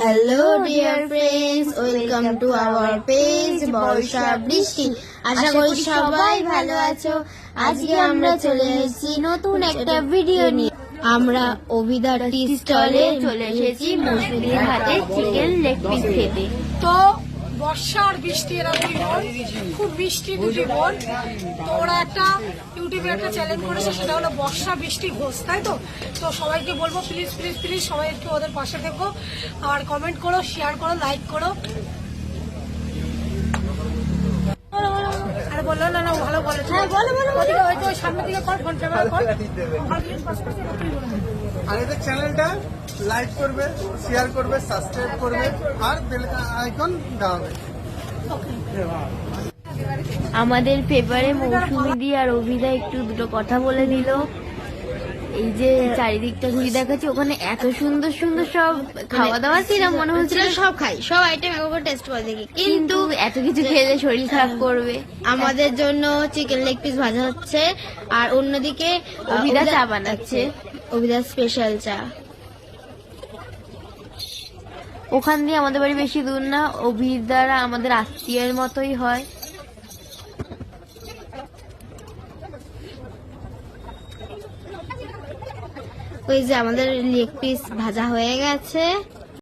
Hello dear friends, welcome to our page Barsha Brishti. আশা করি সবাই ভালো আছো। আজকে আমরা চলে এসেছি নতুন একটা ভিডিও নিয়ে। আমরা অভিদার টি স্টলে চলে এসেছি মৌসুমীর হাতে চিকেন লেগ পিস খেতে। তো বর্ষা আর বৃষ্টি এরা দুই বোন, খুব বৃষ্টি দুটি বোন। তো ওরা একটা ইউটিউবে একটা চ্যালেঞ্জ করেছে, সেটা হলো বর্ষা বৃষ্টি ঘোষ, তাই তো? তো সবাইকে বলবো প্লিজ প্লিজ প্লিজ সবাই একটু ওদের পাশে থেকো, আর কমেন্ট করো, শেয়ার করো, লাইক করো। আরে বললো না, ভালো বলে। হ্যাঁ বলো বলো, ওদিকে ওই তো সামনের দিকে কর, ফোন ক্যামেরা কর। আর এদের চ্যানেলটা লাইক করবে, শেয়ার করবে, সাবস্ক্রাইব করবে আর বেল আইকন দাবাবে। আমাদের পেপারে মৌসুমী দি আর অভিদা একটু দুটো কথা বলে দিল। এই যে চারিদিকটা ঘুরে দেখাচ্ছি, ওখানে এত সুন্দর সুন্দর সব খাওয়া দাওয়া ছিল, মনে হচ্ছিল সব খাই, সব আইটেম একবার টেস্ট করে দেখি, কিন্তু এত কিছু খেলে শরীর খারাপ করবে। আমাদের জন্য চিকেন লেগ পিস ভাজা হচ্ছে, আর অন্যদিকে অভিদা চা বানাচ্ছে, অভিদা স্পেশাল চা। ওখান দিয়ে আমাদের বাড়ি বেশি দূর না, অভিদারা আমাদের আত্মীয়ের মতোই হয়। ওই যে আমাদের লেগ পিস ভাজা হয়ে গেছে।